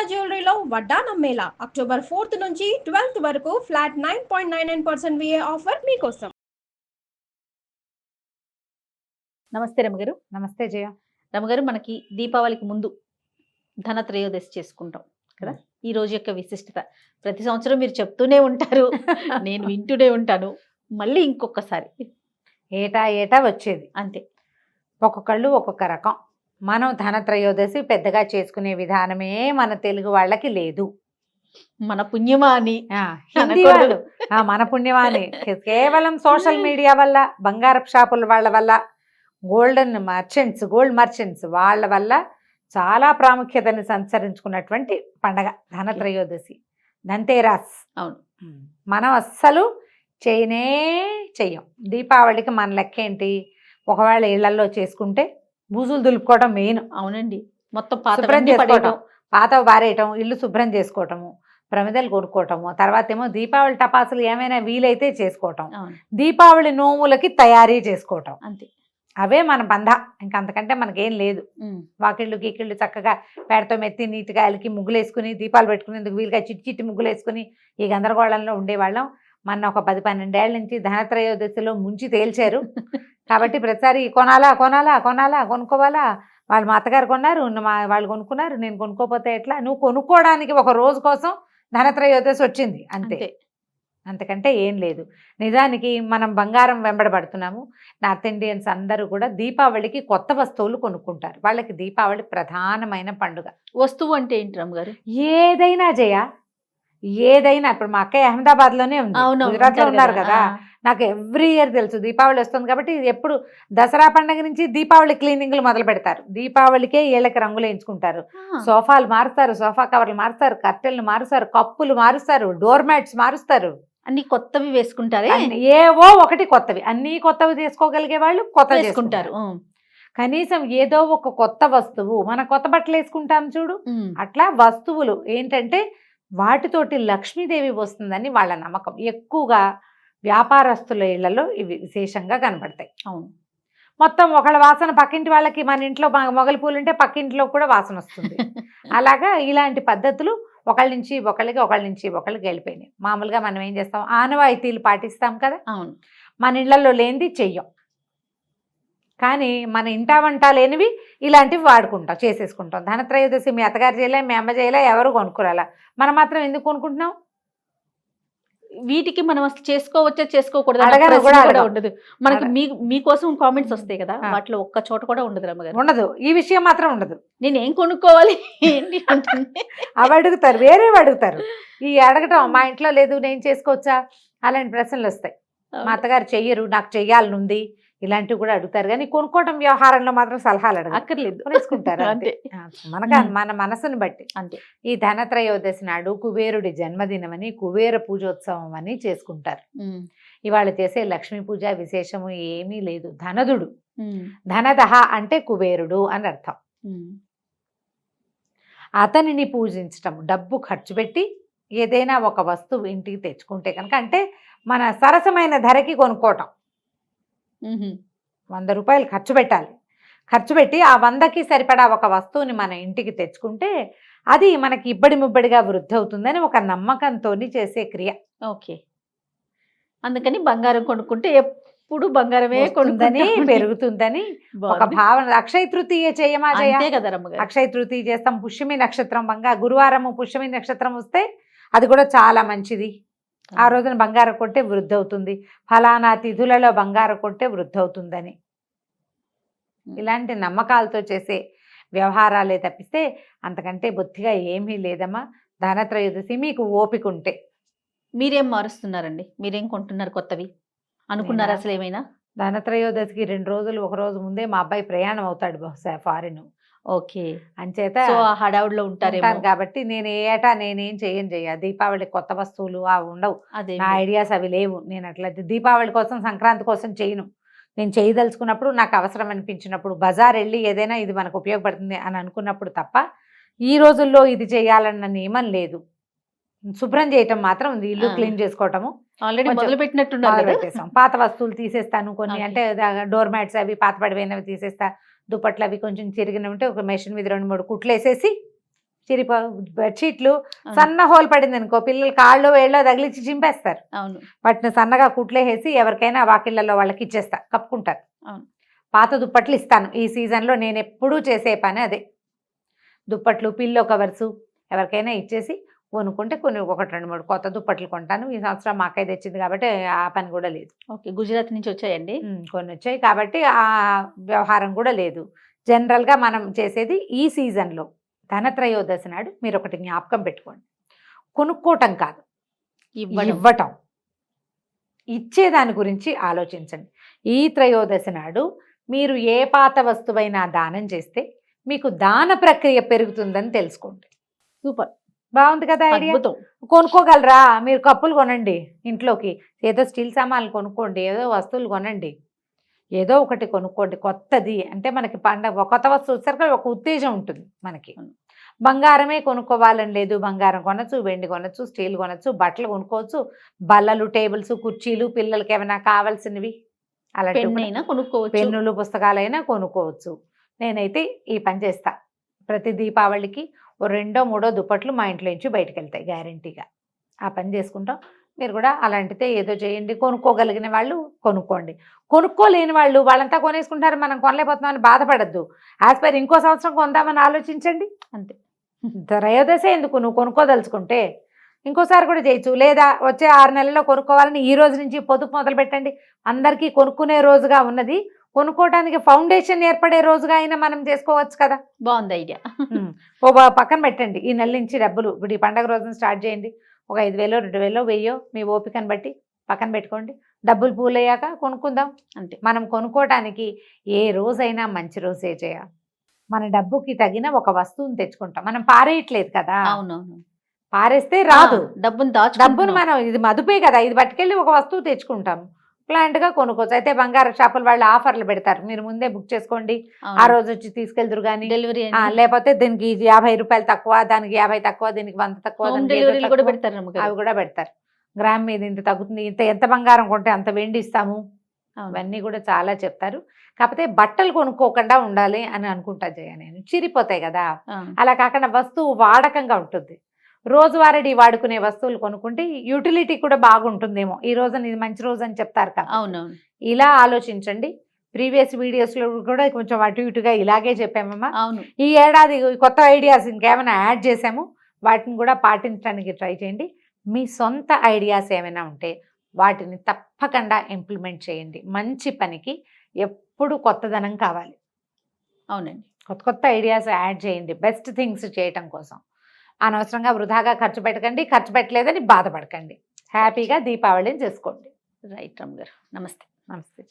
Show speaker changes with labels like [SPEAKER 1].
[SPEAKER 1] జ్యువెలరీలో వడ్డానం Mela October 4th నుంచి 12th వరకు ఫ్లాట్ 9.99% VA ఆఫర్ మీకోసం.
[SPEAKER 2] నమస్తే రమగారు.
[SPEAKER 3] నమస్తే జయ.
[SPEAKER 2] రమగారు, మనకి దీపావళికి ముందు ధనత్రయోదశి చేసుకుంటాం కదా. ఈ రోజు యొక్క విశిష్టత ప్రతి సంవత్సరం మీరు చెప్తూనే ఉంటారు, నేను వింటూనే ఉంటాను. మళ్ళీ ఇంకొకసారి
[SPEAKER 3] ఏటా ఏటా వచ్చేది
[SPEAKER 2] అంతే.
[SPEAKER 3] ఒక్కొక్కళ్ళు ఒక్కొక్క రకం. మనం ధనత్రయోదశి పెద్దగా చేసుకునే విధానమే మన తెలుగు వాళ్ళకి లేదు.
[SPEAKER 2] మన పుణ్యమా అని
[SPEAKER 3] హిందీ వాళ్ళు మన పుణ్యమా అని కేవలం సోషల్ మీడియా వల్ల, బంగారపు షాపుల వాళ్ళ వల్ల, గోల్డ్ మర్చెంట్స్ వాళ్ళ వల్ల చాలా ప్రాముఖ్యతని సంచరించుకున్నటువంటి పండగ ధనత్రయోదశి, ధన్తేరాస్.
[SPEAKER 2] అవును,
[SPEAKER 3] మనం అస్సలు చెయ్యం. దీపావళికి మన లెక్క ఏంటి? ఒకవేళ ఇళ్లలో చేసుకుంటే బూజులు దులుపుకోవడం మెయిన్.
[SPEAKER 2] అవునండి, మొత్తం
[SPEAKER 3] శుభ్రం చేసుకోవటం, పాత బారేయటం, ఇల్లు శుభ్రం చేసుకోవటము, ప్రమిదలు కొనుక్కోవటము, తర్వాత ఏమో దీపావళి టపాసులు ఏమైనా వీలైతే చేసుకోవటం, దీపావళి నోములకి తయారీ చేసుకోవటం,
[SPEAKER 2] అంతే.
[SPEAKER 3] అవే మన బంధ. ఇంకంతకంటే మనకేం లేదు. వాకిళ్ళు గీకిళ్ళు చక్కగా పేడతో మెత్తి నీట్గా అలికి ముగ్గులు వేసుకుని దీపాలు పెట్టుకునేందుకు వీలుగా చిట్టి ముగ్గులు వేసుకుని ఈ గందరగోళంలో ఉండేవాళ్ళం. మన ఒక 10-12 ఏళ్ల నుంచి ధనత్రయోదశిలో ముంచి తేల్చారు. కాబట్టి ప్రతిసారి కొనుక్కోవాలా, వాళ్ళు మా అత్తగారు కొన్నారు, వాళ్ళు కొనుక్కున్నారు, నేను కొనుక్కోపోతే ఎట్లా? నువ్వు కొనుక్కోవడానికి ఒక రోజు కోసం ధనత్రయోదశి వచ్చింది అంతే, అంతకంటే ఏం లేదు. నిజానికి మనం బంగారం వెంబడబడుతున్నాము. నార్త్ ఇండియన్స్ అందరూ కూడా దీపావళికి కొత్త వస్తువులు కొనుక్కుంటారు. వాళ్ళకి దీపావళి ప్రధానమైన పండుగ.
[SPEAKER 2] వస్తువు అంటే ఏంటి రమ్మగారు?
[SPEAKER 3] ఏదైనా ఏదైనా. ఇప్పుడు మా అక్కయ్య అహ్మదాబాద్లోనే ఉంది, గుజరాత్లో ఉన్నారు కదా. నాకు ఎవ్రీ ఇయర్ తెలుసు దీపావళి వస్తుంది కాబట్టి ఎప్పుడు దసరా పండుగ నుంచి దీపావళి క్లీనింగ్లు మొదలు పెడతారు. దీపావళికే ఏళ్ళకి రంగులు వేయించుకుంటారు, సోఫాలు మారుస్తారు, సోఫా కవర్లు మారుస్తారు, కర్టెన్లు మారుస్తారు, కప్పులు మారుస్తారు, డోర్ మ్యాట్స్ మారుస్తారు.
[SPEAKER 2] అన్ని కొత్తవి వేసుకుంటారే,
[SPEAKER 3] ఏవో ఒకటి కొత్తవి. అన్ని కొత్తవి చేసుకోగలిగే వాళ్ళు కొత్త వేసుకుంటారు. కనీసం ఏదో ఒక కొత్త వస్తువు. మన కొత్త బట్టలు వేసుకుంటాం చూడు, అట్లా వస్తువులు ఏంటంటే వాటితోటి లక్ష్మీదేవి వస్తుందని వాళ్ళ నమ్మకం. ఎక్కువగా వ్యాపారస్తుల ఇళ్లలో ఇవి విశేషంగా కనబడతాయి.
[SPEAKER 2] అవును,
[SPEAKER 3] మొత్తం ఒకళ్ళ వాసన పక్కింటి వాళ్ళకి, మన ఇంట్లో మొగలి పూలు ఉంటే పక్కింట్లో కూడా వాసన వస్తుంది. అలాగా ఇలాంటి పద్ధతులు ఒకళ్ళ నుంచి ఒకళ్ళకి వెళ్ళిపోయినాయి. మామూలుగా మనం ఏం చేస్తాం, ఆనవాయితీలు పాటిస్తాం కదా.
[SPEAKER 2] అవును,
[SPEAKER 3] మన ఇళ్లలో లేనిది చెయ్యం, కానీ మన ఇంటా వంట లేనివి ఇలాంటివి వాడుకుంటాం, చేసేసుకుంటాం. ధనత్రయోదశి మీ అత్తగారు చేయలే, మీ అమ్మ చేయలే, ఎవరు కొనుక్కోరాలా, మనం మాత్రం ఎందుకు కొనుక్కుంటున్నాం?
[SPEAKER 2] వీటికి మనం అసలు చేసుకోవచ్చా చేసుకోకూడదు ఉండదు. మనకి మీకోసం కామెంట్స్ వస్తాయి కదా, వాటిలో ఒక్క చోట కూడా ఉండదు రమ్మగారు.
[SPEAKER 3] ఉండదు, ఈ విషయం మాత్రం ఉండదు.
[SPEAKER 2] నేను ఏం కొనుక్కోవాలి ఏంటి అంటే
[SPEAKER 3] అవి అడుగుతారు, వేరేవి అడుగుతారు. ఈ అడగటం మా ఇంట్లో లేదు నేను చేసుకోవచ్చా అలాంటి ప్రశ్నలు వస్తాయి. మా అత్తగారు చెయ్యరు, నాకు చెయ్యాలనుంది, ఇలాంటివి కూడా అడుగుతారు. కానీ కొనుక్కోవటం వ్యవహారంలో మాత్రం సలహాలు అక్కర్లేదు, కొనేసుకుంటారు అంతే. మన మనసుని బట్టి
[SPEAKER 2] అంతే.
[SPEAKER 3] ఈ ధనత్రయోదశి నాడు కుబేరుడి జన్మదినం అని కుబేర పూజోత్సవం అని చేసుకుంటారు. ఇవాళ చేసే లక్ష్మీ పూజ విశేషము ఏమీ లేదు. ధనదుడు, ధనదహ అంటే కుబేరుడు అని అర్థం. అతనిని పూజించటం, డబ్బు ఖర్చు పెట్టి ఏదైనా ఒక వస్తువు ఇంటికి తెచ్చుకుంటే కనుక, అంటే మన సరసమైన ధరకి కొనుక్కోవటం. 100 రూపాయలు ఖర్చు పెట్టాలి. ఖర్చు పెట్టి ఆ 100కి సరిపడా ఒక వస్తువుని మన ఇంటికి తెచ్చుకుంటే అది మనకి ఇబ్బడి ముబ్బడిగా వృద్ధి అవుతుందని ఒక నమ్మకంతో చేసే క్రియ.
[SPEAKER 2] ఓకే, అందుకని బంగారం కొనుక్కుంటే ఎప్పుడు బంగారమే కొనుక్కుందని,
[SPEAKER 3] పెరుగుతుందని ఒక భావన. అక్షయ తృతీయ చేయమా
[SPEAKER 2] కదా,
[SPEAKER 3] అక్షయ తృతీయ చేస్తాం. పుష్యమి నక్షత్రం గురువారము పుష్యమి నక్షత్రం వస్తే అది కూడా చాలా మంచిది. ఆ రోజున బంగారం కొంటే వృద్ధి అవుతుంది, ఫలానా తిథులలో బంగారం కొంటే వృద్ధి అవుతుందని ఇలాంటి నమ్మకాలతో చేసే వ్యవహారాలే తప్పిస్తే అంతకంటే బొత్తిగా ఏమీ లేదమ్మా. ధనత్రయోదశి మీకు ఓపిక ఉంటే.
[SPEAKER 2] మీరేం మారుస్తున్నారండి? మీరేం కొంటున్నారు కొత్తవి అనుకున్నారు అసలు ఏమైనా?
[SPEAKER 3] ధనత్రయోదశికి 2 రోజులు, 1 రోజు ముందే మా అబ్బాయి ప్రయాణం అవుతాడు బహుశా ఫారిన్.
[SPEAKER 2] ఓకే,
[SPEAKER 3] అంచేత
[SPEAKER 2] హడావుడిలో ఉంటారు
[SPEAKER 3] కాబట్టి నేను ఏటా నేనేం చెయ్య దీపావళి కొత్త వస్తువులు అవి ఉండవు. నా ఐడియాస్ అవి లేవు. నేను అట్లయితే దీపావళి కోసం, సంక్రాంతి కోసం చేయను. నేను చేయదలుచుకున్నప్పుడు, నాకు అవసరం అనిపించినప్పుడు, బజార్ వెళ్ళి ఏదైనా ఇది మనకు ఉపయోగపడుతుంది అని అనుకున్నప్పుడు తప్ప ఈ రోజుల్లో ఇది చేయాలన్న నియమం లేదు. శుభ్రం చేయటం మాత్రం ఉంది, ఇల్లు క్లీన్ చేసుకోవటము
[SPEAKER 2] ఆల్రెడీ మొదలు పెట్టినట్టున్నాం.
[SPEAKER 3] పాత వస్తువులు తీసేస్తాను కొన్ని, అంటే డోర్ మ్యాట్స్ అవి పాత పడిపోయినవి తీసేస్తా, దుప్పట్లు అవి కొంచెం చిరిగిన ఉంటే ఒక మెషిన్ మీద 2-3 కుట్లు వేసేసి చిరిపో బెడ్షీట్లు సన్న హోల్ పడింది అనుకో, పిల్లలు కాళ్ళు వేళ్ళో తగిలించి చింపేస్తారు.
[SPEAKER 2] అవును.
[SPEAKER 3] వాటిని సన్నగా కుట్లేసేసి ఎవరికైనా వాకిళ్ళలో వాళ్ళకి ఇచ్చేస్తా, కప్పుకుంటారు.
[SPEAKER 2] అవును.
[SPEAKER 3] పాత దుప్పట్లు ఇస్తాను. ఈ సీజన్లో నేను ఎప్పుడూ చేసే పని అదే. దుప్పట్లు, పిల్లో కవర్సు ఎవరికైనా ఇచ్చేసి కొనుక్కుంటే కొన్ని 1-2-3 కొత్త దుప్పట్లు కొంటాను. ఈ సంవత్సరం మా అక్కయ్య తెచ్చింది కాబట్టి ఆ పని కూడా లేదు.
[SPEAKER 2] ఓకే. గుజరాత్ నుంచి వచ్చాయండి?
[SPEAKER 3] కొన్ని వచ్చాయి కాబట్టి ఆ వ్యవహారం కూడా లేదు. జనరల్గా మనం చేసేది ఈ సీజన్లో ధనత్రయోదశి నాడు మీరు ఒకటి జ్ఞాపకం పెట్టుకోండి, కొనుక్కోవటం కాదు, ఇవ్వటం. ఇచ్చేదాని గురించి ఆలోచించండి. ఈ త్రయోదశి నాడు మీరు ఏ పాత వస్తువైనా దానం చేస్తే మీకు దాన ప్రక్రియ పెరుగుతుందని తెలుసుకోండి.
[SPEAKER 2] సూపర్,
[SPEAKER 3] బాగుంది కదా ఐడియా.
[SPEAKER 2] అద్భుతం.
[SPEAKER 3] కొనుక్కోగలరా? మీరు కప్పులు కొనండి ఇంట్లోకి, ఏదో స్టీల్ సామాన్లు కొనుక్కోండి, ఏదో వస్తువులు కొనండి, ఏదో ఒకటి కొనుక్కోండి కొత్తది. అంటే మనకి పండగ కొత్త వస్తువు వచ్చేసరికి ఒక ఉత్తేజం ఉంటుంది మనకి. బంగారమే కొనుక్కోవాలని లేదు, బంగారం కొనొచ్చు, వెండి కొనొచ్చు, స్టీల్ కొనొచ్చు, బట్టలు కొనుక్కోవచ్చు, బల్లలు, టేబుల్స్, కుర్చీలు, పిల్లలకి ఏమైనా కావాల్సినవి అలాంటి
[SPEAKER 2] కొనుక్కోవచ్చు,
[SPEAKER 3] పెన్నులు, పుస్తకాలైనా కొనుక్కోవచ్చు. నేనైతే ఈ పని చేస్తా. ప్రతి దీపావళికి 2-3 దుప్పట్లు మా ఇంట్లో నుంచి బయటకు వెళ్తాయి గ్యారంటీగా. ఆ పని చేసుకుంటాం. మీరు కూడా అలాంటిదే ఏదో చేయండి. కొనుక్కోగలిగిన వాళ్ళు కొనుక్కోండి, కొనుక్కోలేని వాళ్ళు వాళ్ళంతా కొనేసుకుంటారు, మనం కొనలేకపోతున్నామని బాధపడద్దు. యాజ్ పర్ ఇంకో సంవత్సరం కొందామని ఆలోచించండి.
[SPEAKER 2] అంతే.
[SPEAKER 3] త్రయోదశి ఎందుకు, నువ్వు కొనుక్కోదలుచుకుంటే ఇంకోసారి కూడా చేయొచ్చు. లేదా వచ్చే 6 నెలల్లో కొనుక్కోవాలని ఈ రోజు నుంచి పొదుపు మొదలు పెట్టండి. అందరికీ కొనుక్కునే రోజుగా ఉన్నది, కొనుక్కోవడానికి ఫౌండేషన్ ఏర్పడే రోజుగా అయినా మనం చేసుకోవచ్చు కదా.
[SPEAKER 2] బాగుంది ఐడియా.
[SPEAKER 3] ఓ పక్కన పెట్టండి. ఈ నెల నుంచి డబ్బులు ఇప్పుడు ఈ పండగ రోజున స్టార్ట్ చేయండి. ఒక 5,000, 2,000, 1,000 మీ ఓపికను బట్టి పక్కన పెట్టుకోండి. డబ్బులు పూలయ్యాక కొనుక్కుందాం.
[SPEAKER 2] అంతే.
[SPEAKER 3] మనం కొనుక్కోవడానికి ఏ రోజైనా మంచి రోజే చేయాలి. మన డబ్బుకి తగిన ఒక వస్తువుని తెచ్చుకుంటాం, మనం పారేయట్లేదు కదా.
[SPEAKER 2] అవునవును.
[SPEAKER 3] పారేస్తే రాదు.
[SPEAKER 2] డబ్బును
[SPEAKER 3] మనం ఇది మదుపే కదా, ఇది పట్టుకెళ్ళి ఒక వస్తువు తెచ్చుకుంటాం. ప్లాంట్గా కొనుక్కోవచ్చు. అయితే బంగారు షాపుల వాళ్ళు ఆఫర్లు పెడతారు, మీరు ముందే బుక్ చేసుకోండి, ఆ రోజు వచ్చి తీసుకెళ్తురు. కానీ
[SPEAKER 2] డెలివరీ
[SPEAKER 3] లేకపోతే దీనికి 50 రూపాయలు తక్కువ, దానికి 50 తక్కువ, దీనికి 100 తక్కువ, అవి కూడా పెడతారు. గ్రామ్ మీద ఇంత తగ్గుతుంది, ఎంత బంగారం కొంటే అంత వెండి ఇస్తాము, ఇవన్నీ కూడా చాలా చెప్తారు. కాకపోతే బట్టలు కొనుక్కోకుండా ఉండాలి అని అనుకుంటా జయ నేను. చిరిపోతాయి కదా, అలా కాకుండా వస్తువు వాడకంగా ఉంటుంది. రోజువారీ వాడుకునే వస్తువులు కొనుక్కుంటే యూటిలిటీ కూడా బాగుంటుందేమో. ఈ రోజున ఇది మంచి రోజు అని చెప్తారు కదా.
[SPEAKER 2] అవునవును.
[SPEAKER 3] ఇలా ఆలోచించండి. ప్రీవియస్ వీడియోస్లో కూడా కొంచెం అటు ఇటుగా ఇలాగే చెప్పామమ్మా.
[SPEAKER 2] అవును.
[SPEAKER 3] ఈ ఏడాది కొత్త ఐడియాస్ ఇంకేమైనా యాడ్ చేసాము, వాటిని కూడా పాటించడానికి ట్రై చేయండి. మీ సొంత ఐడియాస్ ఏమైనా ఉంటే వాటిని తప్పకుండా ఇంప్లిమెంట్ చేయండి. మంచి పనికి ఎప్పుడు కొత్తదనం కావాలి.
[SPEAKER 2] అవునండి.
[SPEAKER 3] కొత్త ఐడియాస్ యాడ్ చేయండి బెస్ట్ థింగ్స్ చేయటం కోసం. అనవసరంగా వృధాగా ఖర్చు పెట్టకండి, ఖర్చు పెట్టలేదని బాధపడకండి. హ్యాపీగా దీపావళిని చేసుకోండి.
[SPEAKER 2] రైట్ రమ్మ గారు, నమస్తే.
[SPEAKER 3] నమస్తే.